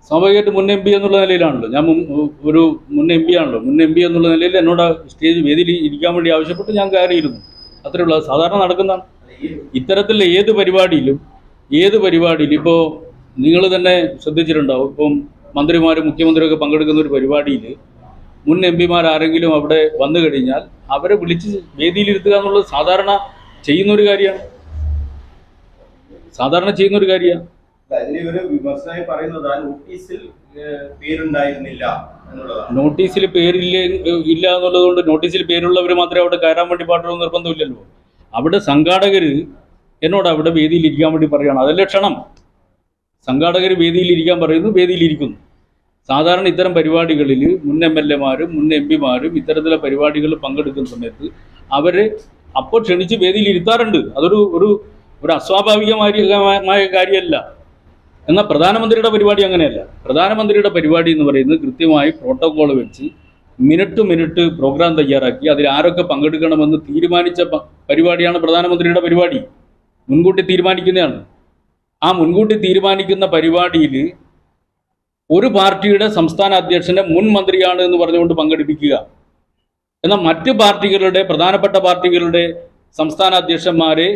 സ്വാഭാവികമായിട്ട് മുൻ M P എന്നുള്ള നിലയിലാണല്ലോ ഞാൻ ഒരു മുൻ എം പി ആണല്ലോ. മുൻ എം പി എന്നുള്ള നിലയിൽ എന്നോട് സ്റ്റേജ് വേദിയിൽ ഇരിക്കാൻ വേണ്ടി ആവശ്യപ്പെട്ട് ഞാൻ കയറിയിരുന്നു. അത്രയേ ഉള്ളൂ. സാധാരണ നടക്കുന്നതാണ്. ഇത്തരത്തിലുള്ള ഏത് പരിപാടിയിലും ഇപ്പോൾ നിങ്ങൾ തന്നെ ശ്രദ്ധിച്ചിട്ടുണ്ടാവും. ഇപ്പം മന്ത്രിമാരും മുഖ്യമന്ത്രിയൊക്കെ പങ്കെടുക്കുന്ന ഒരു പരിപാടിയിൽ മുൻ എം പിമാർ ആരെങ്കിലും അവിടെ വന്നു കഴിഞ്ഞാൽ അവരെ വിളിച്ച് വേദിയിലിരുത്തുക എന്നുള്ളത് സാധാരണ ചെയ്യുന്നൊരു കാര്യമാണ്. നോട്ടീസിൽ ഇല്ല എന്നുള്ളത് കൊണ്ട് നോട്ടീസിൽ പേരുള്ളവർ മാത്രമേ അവിടെ കയറാൻ വേണ്ടി പാടുള്ളൂ നിർബന്ധമില്ലല്ലോ. അവിടെ സംഘാടകർ എന്നോട് അവിടെ വേദിയിൽ ഇരിക്കാൻ വേണ്ടി പറയുകയാണ്. അതല്ലേ ക്ഷണം. സംഘാടകർ വേദിയിൽ ഇരിക്കാൻ പറയുന്നു, വേദിയിലിരിക്കുന്നു. സാധാരണ ഇത്തരം പരിപാടികളിൽ മുൻ എം എൽ എമാരും മുൻ എം പിമാരും ഇത്തരത്തിലുള്ള പരിപാടികളിൽ പങ്കെടുക്കുന്ന സമയത്ത് അവരെ അപ്പോൾ ക്ഷണിച്ച് വേദിയിൽ ഇരുത്താറുണ്ട്. അതൊരു ഒരു ഒരു അസ്വാഭാവികമായ കാര്യമല്ല. എന്നാൽ പ്രധാനമന്ത്രിയുടെ പരിപാടി അങ്ങനെയല്ല. പ്രധാനമന്ത്രിയുടെ പരിപാടി എന്ന് പറയുന്നത് കൃത്യമായി പ്രോട്ടോകോൾ വെച്ച് മിനിറ്റ് പ്രോഗ്രാം തയ്യാറാക്കി അതിൽ ആരൊക്കെ പങ്കെടുക്കണമെന്ന് തീരുമാനിച്ച പരിപാടിയാണ് പ്രധാനമന്ത്രിയുടെ പരിപാടി. മുൻകൂട്ടി തീരുമാനിക്കുന്നതാണ്. ആ മുൻകൂട്ടി തീരുമാനിക്കുന്ന പരിപാടിയിൽ ഒരു പാർട്ടിയുടെ സംസ്ഥാന അധ്യക്ഷനെ മുൻ മന്ത്രിയാണ് എന്ന് പറഞ്ഞുകൊണ്ട് പങ്കെടുപ്പിക്കുക. എന്നാൽ മറ്റ് പാർട്ടികളുടെ പ്രധാനപ്പെട്ട പാർട്ടികളുടെ സംസ്ഥാന അധ്യക്ഷന്മാരെ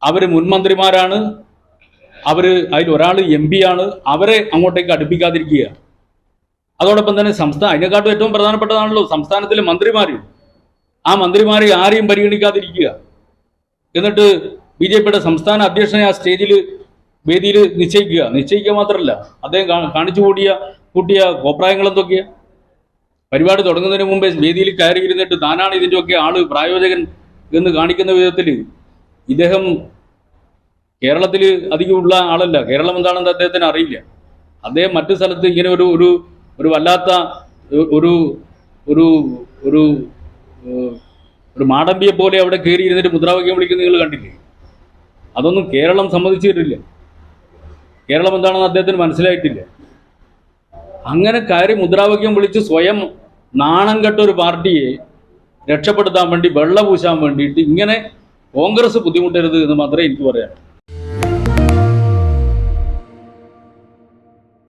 അവർ മുൻമന്ത്രിമാരാണ്, അതിൽ ഒരാൾ എം പി ആണ്, അവരെ അങ്ങോട്ടേക്ക് അടുപ്പിക്കാതിരിക്കുക. അതോടൊപ്പം തന്നെ അതിനെക്കാട്ടും ഏറ്റവും പ്രധാനപ്പെട്ടതാണല്ലോ സംസ്ഥാനത്തിലെ മന്ത്രിമാർ. ആ മന്ത്രിമാരെ ആരെയും പരിഗണിക്കാതിരിക്കുക. എന്നിട്ട് BJPയുടെ സംസ്ഥാന അധ്യക്ഷനെ ആ വേദിയിൽ നിശ്ചയിക്കുക മാത്രമല്ല അദ്ദേഹം കാണിച്ചു കൂട്ടിയ കോപ്രായങ്ങൾ എന്തൊക്കെയാ. പരിപാടി തുടങ്ങുന്നതിന് മുമ്പേ വേദിയിൽ കയറിയിരുന്നിട്ട് താനാണ് ഇതിൻ്റെയൊക്കെ ആള് പ്രായോജകൻ എന്ന് കാണിക്കുന്ന വിധത്തിൽ ഇദ്ദേഹം കേരളത്തിൽ അധികമുള്ള ആളല്ല. കേരളം എന്താണെന്ന് അദ്ദേഹത്തിന് അറിയില്ല. അദ്ദേഹം മറ്റു സ്ഥലത്ത് ഇങ്ങനെ ഒരു വല്ലാത്ത ഒരു ഒരു ഒരു ഒരു മാടമ്പിയെ പോലെ അവിടെ കയറിയിരുന്നിട്ട് മുദ്രാവാക്യം വിളിക്കുന്ന നിങ്ങൾ കണ്ടില്ലേ? അതൊന്നും കേരളം സമ്മതിച്ചിട്ടില്ല. കേരളം എന്താണെന്ന് അദ്ദേഹത്തിന് മനസ്സിലായിട്ടില്ല. അങ്ങനെ കയറി മുദ്രാവാക്യം വിളിച്ച് സ്വയം നാണം കെട്ട ഒരു പാർട്ടിയെ രക്ഷപ്പെടുത്താൻ വേണ്ടി വെള്ള പൂശാൻ വേണ്ടിയിട്ട് ഇങ്ങനെ കോൺഗ്രസ് ബുദ്ധിമുട്ടരുത് എന്ന് മാത്രമേ എനിക്ക് പറയാം.